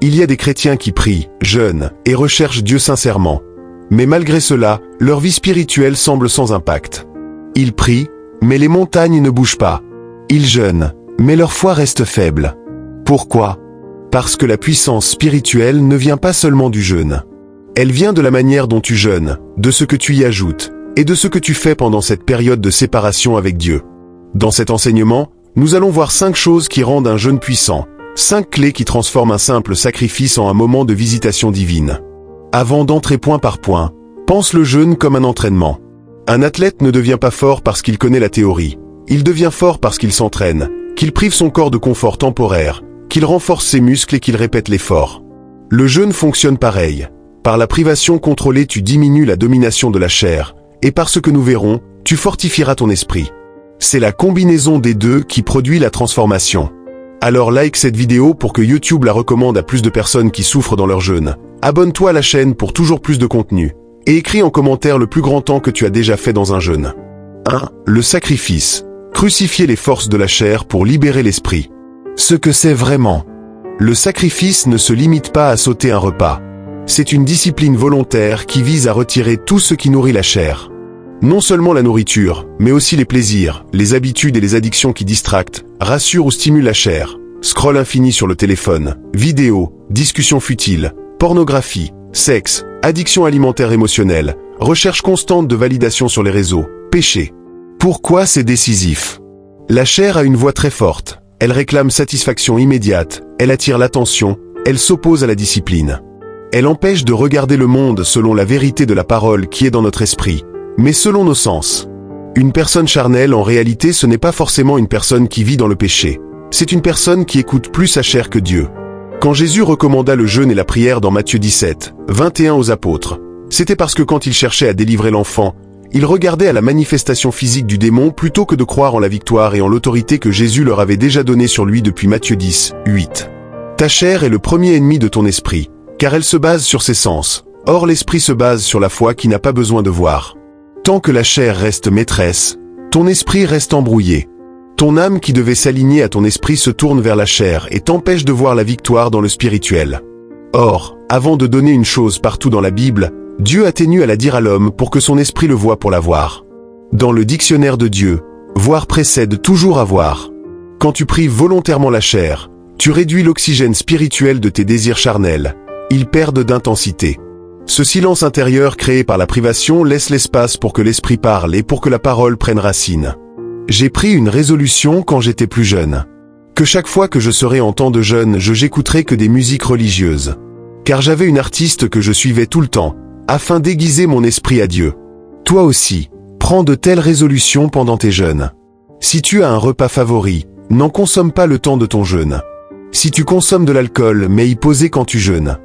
Il y a des chrétiens qui prient, jeûnent et recherchent Dieu sincèrement. Mais malgré cela, leur vie spirituelle semble sans impact. Ils prient, mais les montagnes ne bougent pas. Ils jeûnent, mais leur foi reste faible. Pourquoi? Parce que la puissance spirituelle ne vient pas seulement du jeûne. Elle vient de la manière dont tu jeûnes, de ce que tu y ajoutes, et de ce que tu fais pendant cette période de séparation avec Dieu. Dans cet enseignement, nous allons voir 5 choses qui rendent un jeûne puissant, 5 clés qui transforment un simple sacrifice en un moment de visitation divine. Avant d'entrer point par point, pense le jeûne comme un entraînement. Un athlète ne devient pas fort parce qu'il connaît la théorie. Il devient fort parce qu'il s'entraîne, qu'il prive son corps de confort temporaire, qu'il renforce ses muscles et qu'il répète l'effort. Le jeûne fonctionne pareil. Par la privation contrôlée, tu diminues la domination de la chair, et par ce que nous verrons, tu fortifieras ton esprit. C'est la combinaison des deux qui produit la transformation. Alors like cette vidéo pour que YouTube la recommande à plus de personnes qui souffrent dans leur jeûne. Abonne-toi à la chaîne pour toujours plus de contenu. Et écris en commentaire le plus grand temps que tu as déjà fait dans un jeûne. 1. Le sacrifice. Crucifier les forces de la chair pour libérer l'esprit. Ce que c'est vraiment. Le sacrifice ne se limite pas à sauter un repas. C'est une discipline volontaire qui vise à retirer tout ce qui nourrit la chair. Non seulement la nourriture, mais aussi les plaisirs, les habitudes et les addictions qui distractent, rassurent ou stimulent la chair. Scroll infini sur le téléphone, vidéos, discussions futiles, pornographie, sexe, addiction alimentaire émotionnelle, recherche constante de validation sur les réseaux, péché. Pourquoi c'est décisif? La chair a une voix très forte. Elle réclame satisfaction immédiate, elle attire l'attention, elle s'oppose à la discipline. Elle empêche de regarder le monde selon la vérité de la parole qui est dans notre esprit, mais selon nos sens. Une personne charnelle, en réalité, ce n'est pas forcément une personne qui vit dans le péché. C'est une personne qui écoute plus sa chair que Dieu. Quand Jésus recommanda le jeûne et la prière dans Matthieu 17, 21 aux apôtres, c'était parce que quand il cherchait à délivrer l'enfant, il regardait à la manifestation physique du démon plutôt que de croire en la victoire et en l'autorité que Jésus leur avait déjà donnée sur lui depuis Matthieu 10, 8. Ta chair est le premier ennemi de ton esprit, car elle se base sur ses sens. Or l'esprit se base sur la foi qui n'a pas besoin de voir. Tant que la chair reste maîtresse, ton esprit reste embrouillé. Ton âme qui devait s'aligner à ton esprit se tourne vers la chair et t'empêche de voir la victoire dans le spirituel. Or, avant de donner une chose partout dans la Bible, Dieu a tenu à la dire à l'homme pour que son esprit le voie pour la voir. Dans le dictionnaire de Dieu, voir précède toujours à voir. Quand tu prives volontairement la chair, tu réduis l'oxygène spirituel de tes désirs charnels. Ils perdent d'intensité. Ce silence intérieur créé par la privation laisse l'espace pour que l'esprit parle et pour que la parole prenne racine. J'ai pris une résolution quand j'étais plus jeune. Que chaque fois que je serai en temps de jeûne, j'écouterai que des musiques religieuses. Car j'avais une artiste que je suivais tout le temps, afin d'aiguiser mon esprit à Dieu. Toi aussi, prends de telles résolutions pendant tes jeûnes. Si tu as un repas favori, n'en consomme pas le temps de ton jeûne. Si tu consommes de l'alcool, mais y poser quand tu jeûnes.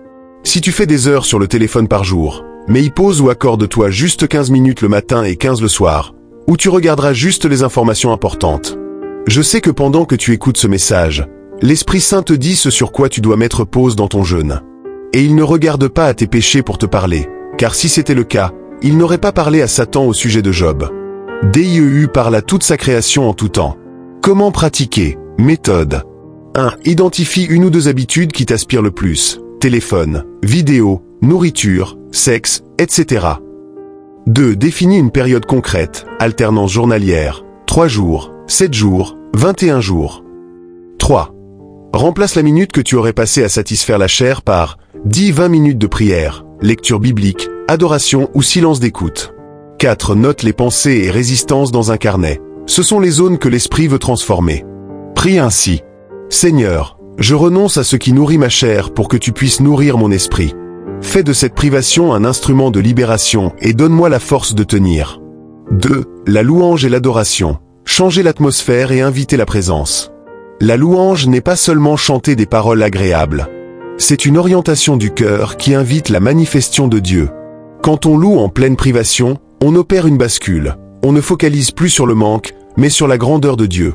Si tu fais des heures sur le téléphone par jour, mais y pose ou accorde-toi juste 15 minutes le matin et 15 le soir, où tu regarderas juste les informations importantes. Je sais que pendant que tu écoutes ce message, l'Esprit Saint te dit ce sur quoi tu dois mettre pause dans ton jeûne. Et il ne regarde pas à tes péchés pour te parler, car si c'était le cas, il n'aurait pas parlé à Satan au sujet de Job. DIEU parle à toute sa création en tout temps. Comment pratiquer? Méthode. 1. Identifie une ou deux habitudes qui t'aspirent le plus. Téléphone, vidéo, nourriture, sexe, etc. 2. Définis une période concrète, alternance journalière, 3 jours, 7 jours, 21 jours. 3. Remplace la minute que tu aurais passée à satisfaire la chair par 10-20 minutes de prière, lecture biblique, adoration ou silence d'écoute. 4. Note les pensées et résistances dans un carnet. Ce sont les zones que l'esprit veut transformer. Prie ainsi. Seigneur, je renonce à ce qui nourrit ma chair pour que tu puisses nourrir mon esprit. Fais de cette privation un instrument de libération et donne-moi la force de tenir. 2. La louange et l'adoration. Changer l'atmosphère et inviter la présence. La louange n'est pas seulement chanter des paroles agréables. C'est une orientation du cœur qui invite la manifestation de Dieu. Quand on loue en pleine privation, on opère une bascule. On ne focalise plus sur le manque, mais sur la grandeur de Dieu.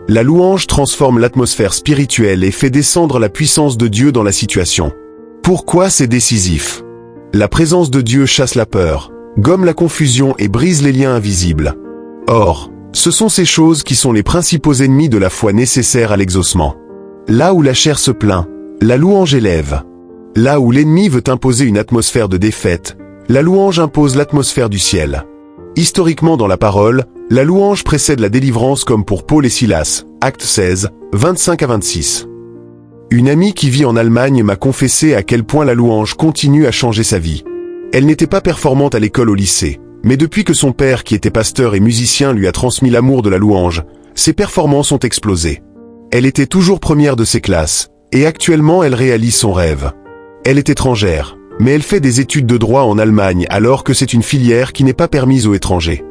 La louange transforme l'atmosphère spirituelle et fait descendre la puissance de Dieu dans la situation. Pourquoi c'est décisif? La présence de Dieu chasse la peur, gomme la confusion et brise les liens invisibles. Or, ce sont ces choses qui sont les principaux ennemis de la foi nécessaires à l'exaucement. Là où la chair se plaint, La louange élève. Là où l'ennemi veut imposer une atmosphère de défaite, la louange impose l'atmosphère du ciel. Historiquement dans la parole, la louange précède la délivrance comme pour Paul et Silas, Actes 16, 25 à 26. Une amie qui vit en Allemagne m'a confessé à quel point la louange continue à changer sa vie. Elle n'était pas performante à l'école au lycée, mais depuis que son père, qui était pasteur et musicien, lui a transmis l'amour de la louange, ses performances ont explosé. Elle était toujours première de ses classes, et actuellement elle réalise son rêve. Elle est étrangère, mais elle fait des études de droit en Allemagne alors que c'est une filière qui n'est pas permise aux étrangers.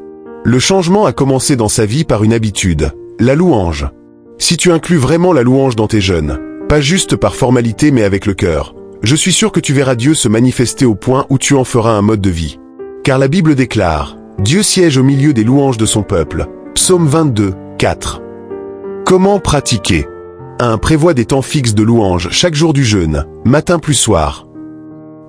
Le changement a commencé dans sa vie par une habitude, la louange. Si tu inclus vraiment la louange dans tes jeûnes, pas juste par formalité mais avec le cœur, je suis sûr que tu verras Dieu se manifester au point où tu en feras un mode de vie. Car la Bible déclare, Dieu siège au milieu des louanges de son peuple. Psaume 22, 4. Comment pratiquer? 1. Prévois des temps fixes de louange chaque jour du jeûne, matin plus soir.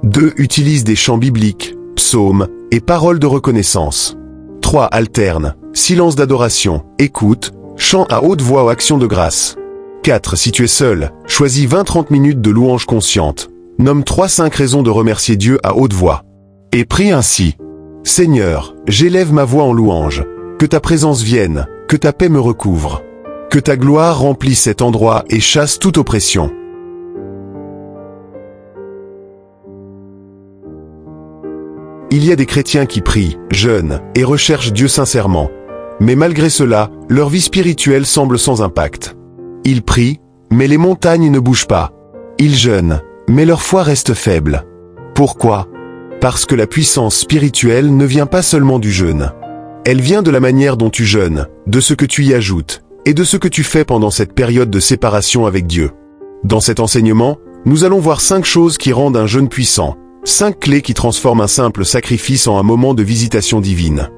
2. Utilise des chants bibliques, psaumes et paroles de reconnaissance. 3. Alterne, silence d'adoration, écoute, chant à haute voix ou action de grâce. 4. Si tu es seul, choisis 20-30 minutes de louange consciente. Nomme 3-5 raisons de remercier Dieu à haute voix. Et prie ainsi. Seigneur, j'élève ma voix en louange. Que ta présence vienne, que ta paix me recouvre. Que ta gloire remplisse cet endroit et chasse toute oppression. Il y a des chrétiens qui prient, jeûnent et recherchent Dieu sincèrement. Mais malgré cela, leur vie spirituelle semble sans impact. Ils prient, mais les montagnes ne bougent pas. Ils jeûnent, mais leur foi reste faible. Pourquoi? Parce que la puissance spirituelle ne vient pas seulement du jeûne. Elle vient de la manière dont tu jeûnes, de ce que tu y ajoutes, et de ce que tu fais pendant cette période de séparation avec Dieu. Dans cet enseignement, nous allons voir 5 choses qui rendent un jeûne puissant, 5 clés qui transforment un simple sacrifice en un moment de visitation divine.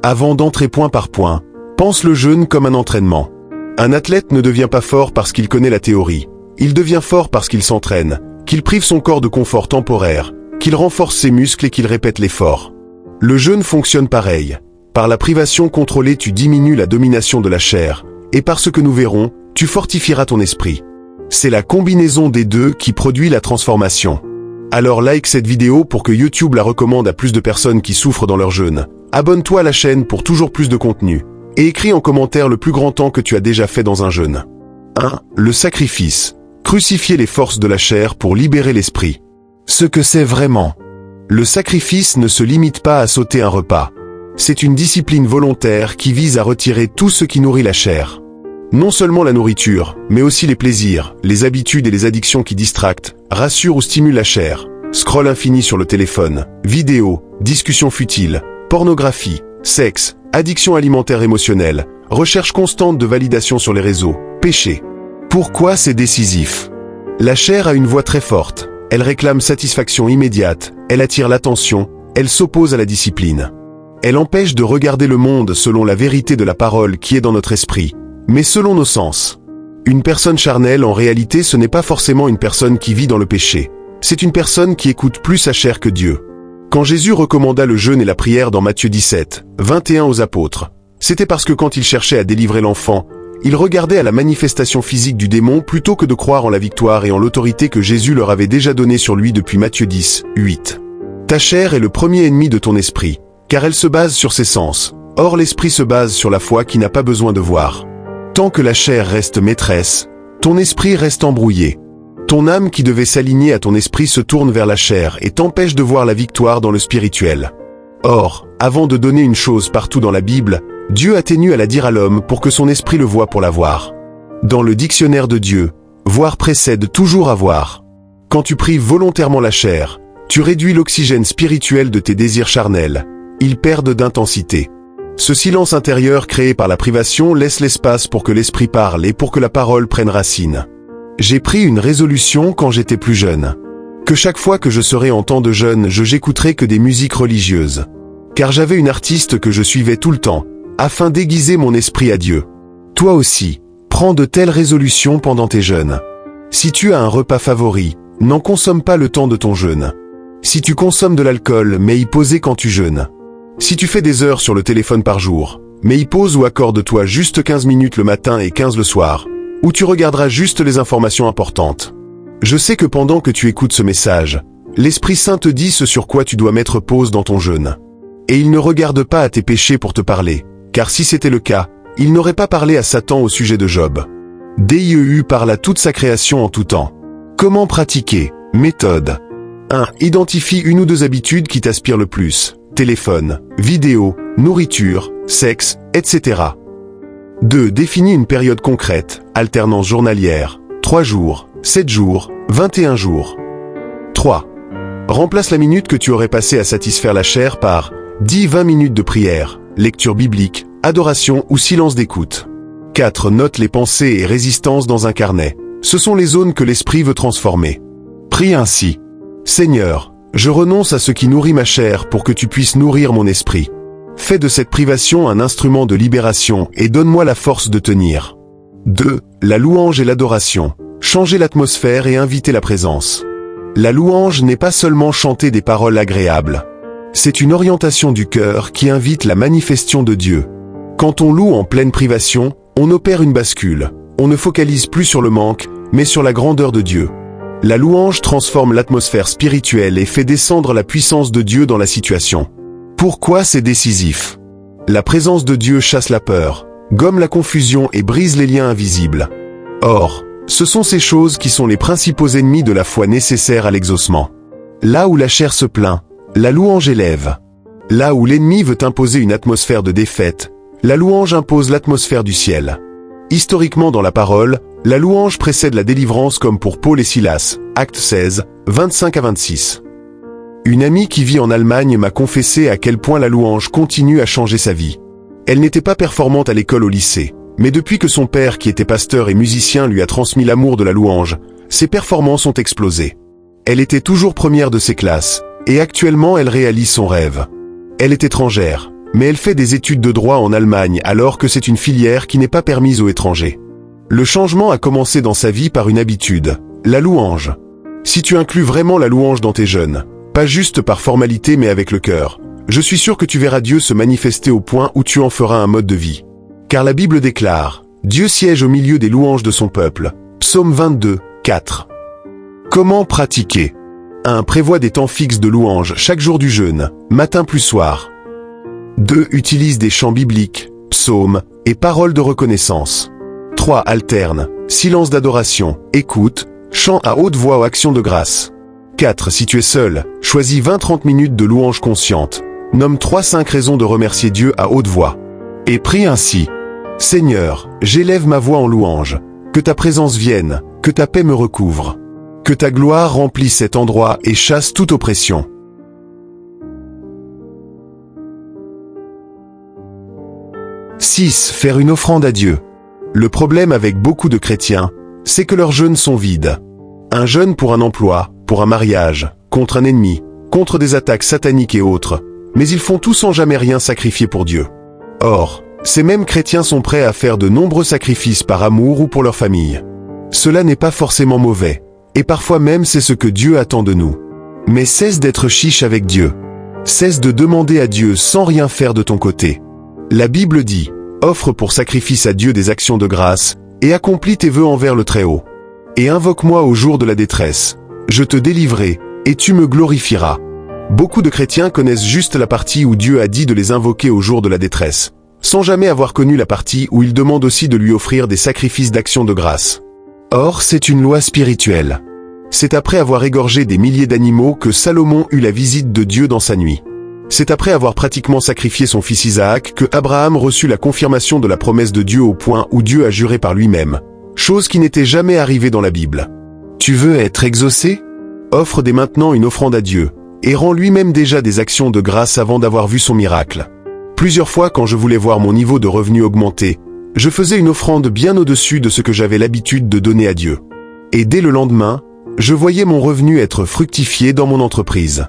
Avant d'entrer point par point, pense le jeûne comme un entraînement. Un athlète ne devient pas fort parce qu'il connaît la théorie. Il devient fort parce qu'il s'entraîne, qu'il prive son corps de confort temporaire, qu'il renforce ses muscles et qu'il répète l'effort. Le jeûne fonctionne pareil. Par la privation contrôlée, tu diminues la domination de la chair, et par ce que nous verrons, tu fortifieras ton esprit. C'est la combinaison des deux qui produit la transformation. Alors like cette vidéo pour que YouTube la recommande à plus de personnes qui souffrent dans leur jeûne. Abonne-toi à la chaîne pour toujours plus de contenu. Et écris en commentaire le plus grand temps que tu as déjà fait dans un jeûne. 1. Le sacrifice. Crucifier les forces de la chair pour libérer l'esprit. Ce que c'est vraiment. Le sacrifice ne se limite pas à sauter un repas. C'est une discipline volontaire qui vise à retirer tout ce qui nourrit la chair. Non seulement la nourriture, mais aussi les plaisirs, les habitudes et les addictions qui distractent, rassurent ou stimulent la chair. Scroll infini sur le téléphone, vidéos, discussions futiles, pornographie, sexe, addiction alimentaire émotionnelle, recherche constante de validation sur les réseaux, péché. Pourquoi c'est décisif? La chair a une voix très forte. Elle réclame satisfaction immédiate, elle attire l'attention, elle s'oppose à la discipline. Elle empêche de regarder le monde selon la vérité de la parole qui est dans notre esprit, mais selon nos sens. Une personne charnelle, en réalité, ce n'est pas forcément une personne qui vit dans le péché. C'est une personne qui écoute plus sa chair que Dieu. Quand Jésus recommanda le jeûne et la prière dans Matthieu 17, 21 aux apôtres, c'était parce que quand il cherchait à délivrer l'enfant, il regardait à la manifestation physique du démon plutôt que de croire en la victoire et en l'autorité que Jésus leur avait déjà donnée sur lui depuis Matthieu 10, 8. Ta chair est le premier ennemi de ton esprit, car elle se base sur ses sens. Or l'esprit se base sur la foi qui n'a pas besoin de voir. Tant que la chair reste maîtresse, ton esprit reste embrouillé. Ton âme qui devait s'aligner à ton esprit se tourne vers la chair et t'empêche de voir la victoire dans le spirituel. Or, avant de donner une chose partout dans la Bible, Dieu a tenu à la dire à l'homme pour que son esprit le voie pour la voir. Dans le dictionnaire de Dieu, voir précède toujours à voir. Quand tu prives volontairement la chair, tu réduis l'oxygène spirituel de tes désirs charnels. Ils perdent d'intensité. Ce silence intérieur créé par la privation laisse l'espace pour que l'esprit parle et pour que la parole prenne racine. J'ai pris une résolution quand j'étais plus jeune. Que chaque fois que je serai en temps de jeûne, j'écouterai que des musiques religieuses. Car j'avais une artiste que je suivais tout le temps, afin d'aiguiser mon esprit à Dieu. Toi aussi, prends de telles résolutions pendant tes jeûnes. Si tu as un repas favori, n'en consomme pas le temps de ton jeûne. Si tu consommes de l'alcool, mais y poser quand tu jeûnes. Si tu fais des heures sur le téléphone par jour, mais y pose ou accorde-toi juste 15 minutes le matin et 15 le soir, où tu regarderas juste les informations importantes. Je sais que pendant que tu écoutes ce message, l'Esprit Saint te dit ce sur quoi tu dois mettre pause dans ton jeûne. Et il ne regarde pas à tes péchés pour te parler, car si c'était le cas, il n'aurait pas parlé à Satan au sujet de Job. DIEU parle à toute sa création en tout temps. Comment pratiquer? Méthode. 1. Identifie une ou deux habitudes qui t'aspirent le plus. Téléphone, vidéo, nourriture, sexe, etc. 2. Définis une période concrète, alternance journalière, 3 jours, 7 jours, 21 jours. 3. Remplace la minute que tu aurais passée à satisfaire la chair par 10-20 minutes de prière, lecture biblique, adoration ou silence d'écoute. 4. Note les pensées et résistances dans un carnet. Ce sont les zones que l'esprit veut transformer. Prie ainsi. Seigneur, je renonce à ce qui nourrit ma chair pour que tu puisses nourrir mon esprit. Fais de cette privation un instrument de libération et donne-moi la force de tenir. 2. La louange et l'adoration. Changer l'atmosphère et inviter la présence. La louange n'est pas seulement chanter des paroles agréables. C'est une orientation du cœur qui invite la manifestation de Dieu. Quand on loue en pleine privation, on opère une bascule. On ne focalise plus sur le manque, mais sur la grandeur de Dieu. La louange transforme l'atmosphère spirituelle et fait descendre la puissance de Dieu dans la situation. Pourquoi c'est décisif? La présence de Dieu chasse la peur, gomme la confusion et brise les liens invisibles. Or, ce sont ces choses qui sont les principaux ennemis de la foi nécessaires à l'exaucement. Là où la chair se plaint, la louange élève. Là où l'ennemi veut imposer une atmosphère de défaite, la louange impose l'atmosphère du ciel. Historiquement dans la parole, la louange précède la délivrance comme pour Paul et Silas, Actes 16, 25 à 26. Une amie qui vit en Allemagne m'a confessé à quel point la louange continue à changer sa vie. Elle n'était pas performante à l'école au lycée, mais depuis que son père qui était pasteur et musicien lui a transmis l'amour de la louange, ses performances ont explosé. Elle était toujours première de ses classes, et actuellement elle réalise son rêve. Elle est étrangère, mais elle fait des études de droit en Allemagne alors que c'est une filière qui n'est pas permise aux étrangers. Le changement a commencé dans sa vie par une habitude, la louange. Si tu inclus vraiment la louange dans tes jeûnes, pas juste par formalité mais avec le cœur, je suis sûr que tu verras Dieu se manifester au point où tu en feras un mode de vie. Car la Bible déclare, Dieu siège au milieu des louanges de son peuple. Psaume 22, 4. Comment pratiquer? 1. Prévois des temps fixes de louange chaque jour du jeûne, matin plus soir. 2. Utilise des chants bibliques, psaumes et paroles de reconnaissance. 3. Alterne, silence d'adoration, écoute, chant à haute voix ou action de grâce. 4. Si tu es seul, choisis 20-30 minutes de louange consciente. Nomme 3-5 raisons de remercier Dieu à haute voix. Et prie ainsi. Seigneur, j'élève ma voix en louange. Que ta présence vienne, que ta paix me recouvre. Que ta gloire remplisse cet endroit et chasse toute oppression. 6. Faire une offrande à Dieu. Le problème avec beaucoup de chrétiens, c'est que leurs jeûnes sont vides. Un jeûne pour un emploi, pour un mariage, contre un ennemi, contre des attaques sataniques et autres, mais ils font tout sans jamais rien sacrifier pour Dieu. Or, ces mêmes chrétiens sont prêts à faire de nombreux sacrifices par amour ou pour leur famille. Cela n'est pas forcément mauvais, et parfois même c'est ce que Dieu attend de nous. Mais cesse d'être chiche avec Dieu. Cesse de demander à Dieu sans rien faire de ton côté. La Bible dit, offre pour sacrifice à Dieu des actions de grâce, et accomplis tes vœux envers le Très-Haut. Et invoque-moi au jour de la détresse. Je te délivrerai, et tu me glorifieras. Beaucoup de chrétiens connaissent juste la partie où Dieu a dit de les invoquer au jour de la détresse, sans jamais avoir connu la partie où il demande aussi de lui offrir des sacrifices d'action de grâce. Or, c'est une loi spirituelle. C'est après avoir égorgé des milliers d'animaux que Salomon eut la visite de Dieu dans sa nuit. C'est après avoir pratiquement sacrifié son fils Isaac que Abraham reçut la confirmation de la promesse de Dieu au point où Dieu a juré par lui-même, chose qui n'était jamais arrivée dans la Bible. Tu veux être exaucé? Offre dès maintenant une offrande à Dieu, et rends lui-même déjà des actions de grâce avant d'avoir vu son miracle. Plusieurs fois quand je voulais voir mon niveau de revenu augmenter, je faisais une offrande bien au-dessus de ce que j'avais l'habitude de donner à Dieu. Et dès le lendemain, je voyais mon revenu être fructifié dans mon entreprise.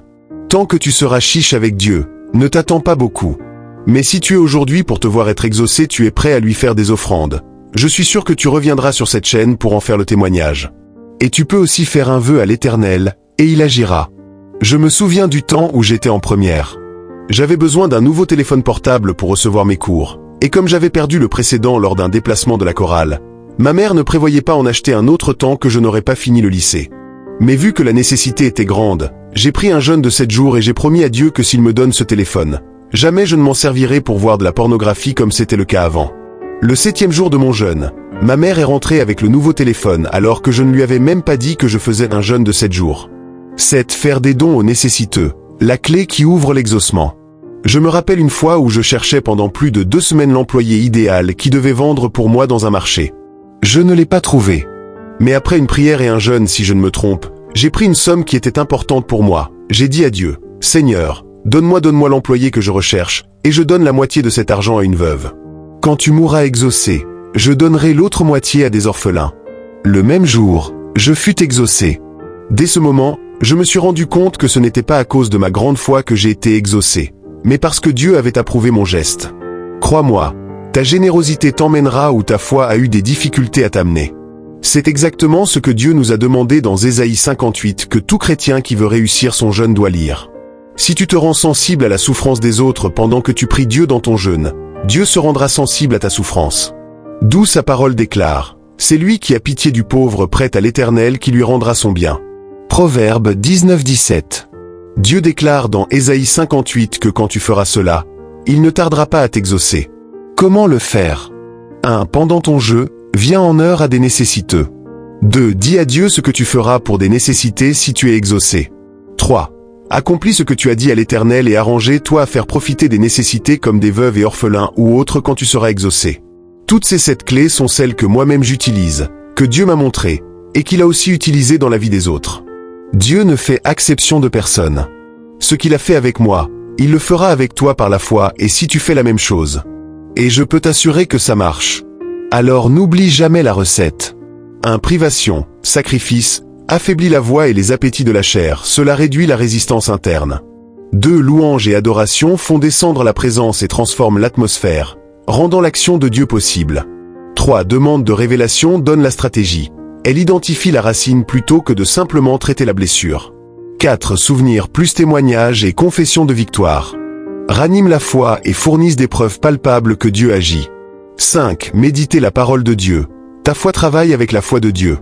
Tant que tu seras chiche avec Dieu, ne t'attends pas beaucoup. Mais si tu es aujourd'hui pour te voir être exaucé, tu es prêt à lui faire des offrandes. Je suis sûr que tu reviendras sur cette chaîne pour en faire le témoignage. Et tu peux aussi faire un vœu à l'Éternel, et il agira. Je me souviens du temps où j'étais en première. J'avais besoin d'un nouveau téléphone portable pour recevoir mes cours, et comme j'avais perdu le précédent lors d'un déplacement de la chorale, ma mère ne prévoyait pas en acheter un autre tant que je n'aurais pas fini le lycée. Mais vu que la nécessité était grande, j'ai pris un jeûne de 7 jours et j'ai promis à Dieu que s'il me donne ce téléphone, jamais je ne m'en servirai pour voir de la pornographie comme c'était le cas avant. Le 7e jour de mon jeûne, ma mère est rentrée avec le nouveau téléphone alors que je ne lui avais même pas dit que je faisais un jeûne de 7 jours. 7. Faire des dons aux nécessiteux, la clé qui ouvre l'exaucement. Je me rappelle une fois où je cherchais pendant plus de 2 semaines l'employé idéal qui devait vendre pour moi dans un marché. Je ne l'ai pas trouvé. Mais après une prière et un jeûne, si je ne me trompe, j'ai pris une somme qui était importante pour moi. J'ai dit à Dieu, « Seigneur, donne-moi l'employé que je recherche, et je donne la moitié de cet argent à une veuve. Quand tu mourras exaucé, je donnerai l'autre moitié à des orphelins. » Le même jour, je fus exaucé. Dès ce moment, je me suis rendu compte que ce n'était pas à cause de ma grande foi que j'ai été exaucé, mais parce que Dieu avait approuvé mon geste. Crois-moi, ta générosité t'emmènera où ta foi a eu des difficultés à t'amener. C'est exactement ce que Dieu nous a demandé dans Ésaïe 58 que tout chrétien qui veut réussir son jeûne doit lire. Si tu te rends sensible à la souffrance des autres pendant que tu pries Dieu dans ton jeûne, Dieu se rendra sensible à ta souffrance. D'où sa parole déclare, « C'est lui qui a pitié du pauvre prête à l'Éternel qui lui rendra son bien. » Proverbe 19-17. Dieu déclare dans Ésaïe 58 que quand tu feras cela, il ne tardera pas à t'exaucer. Comment le faire? 1. Pendant ton jeûne, viens en heure à des nécessiteux. 2. Dis à Dieu ce que tu feras pour des nécessités si tu es exaucé. 3. Accomplis ce que tu as dit à l'Éternel et arrange-toi à faire profiter des nécessités comme des veuves et orphelins ou autres quand tu seras exaucé. Toutes ces 7 clés sont celles que moi-même j'utilise, que Dieu m'a montrées, et qu'il a aussi utilisées dans la vie des autres. Dieu ne fait exception de personne. Ce qu'il a fait avec moi, il le fera avec toi par la foi et si tu fais la même chose. Et je peux t'assurer que ça marche. Alors n'oublie jamais la recette. 1. Privation, sacrifice, affaiblit la voix et les appétits de la chair, cela réduit la résistance interne. 2. Louange et adoration font descendre la présence et transforment l'atmosphère, rendant l'action de Dieu possible. 3. Demande de révélation donne la stratégie. Elle identifie la racine plutôt que de simplement traiter la blessure. 4. Souvenir plus témoignage et confession de victoire. Ranime la foi et fournissent des preuves palpables que Dieu agit. 5. Méditer la parole de Dieu. Ta foi travaille avec la foi de Dieu.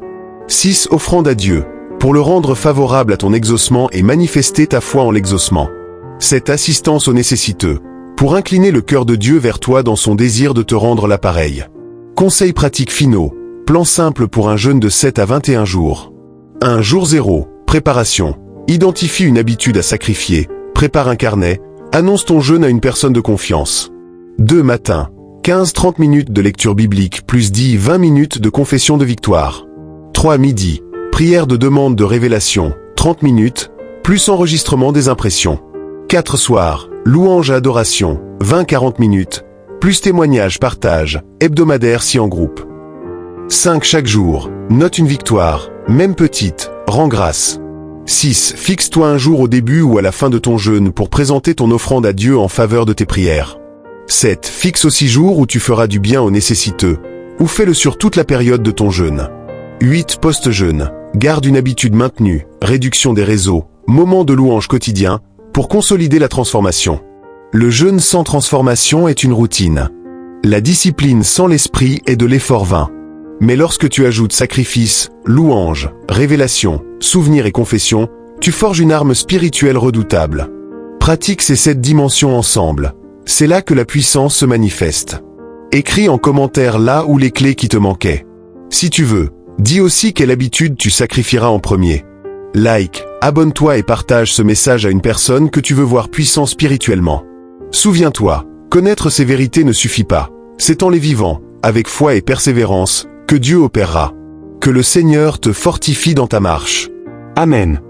6. Offrande à Dieu, pour le rendre favorable à ton exaucement et manifester ta foi en l'exaucement. 7. Assistance aux nécessiteux, pour incliner le cœur de Dieu vers toi dans son désir de te rendre l'appareil. Conseils pratiques finaux, plan simple pour un jeûne de 7 à 21 jours. 1. Jour 0, préparation. Identifie une habitude à sacrifier, prépare un carnet, annonce ton jeûne à une personne de confiance. 2. Matin, 15-30 minutes de lecture biblique plus 10-20 minutes de confession de victoire. 3. Midi, prière de demande de révélation, 30 minutes, plus enregistrement des impressions. 4. Soir, louange et adoration, 20-40 minutes, plus témoignage, partage, hebdomadaire si en groupe. 5. Chaque jour, note une victoire, même petite, rends grâce. 6. Fixe-toi un jour au début ou à la fin de ton jeûne pour présenter ton offrande à Dieu en faveur de tes prières. 7. Fixe aussi jours où tu feras du bien aux nécessiteux, ou fais-le sur toute la période de ton jeûne. 8. Post-jeûne. Garde une habitude maintenue, réduction des réseaux, moment de louange quotidien, pour consolider la transformation. Le jeûne sans transformation est une routine. La discipline sans l'esprit est de l'effort vain. Mais lorsque tu ajoutes sacrifice, louange, révélation, souvenir et confession, tu forges une arme spirituelle redoutable. Pratique ces 7 dimensions ensemble. C'est là que la puissance se manifeste. Écris en commentaire là où les clés qui te manquaient. Si tu veux, dis aussi quelle habitude tu sacrifieras en premier. Like, abonne-toi et partage ce message à une personne que tu veux voir puissant spirituellement. Souviens-toi, connaître ces vérités ne suffit pas. C'est en les vivant, avec foi et persévérance, que Dieu opérera. Que le Seigneur te fortifie dans ta marche. Amen.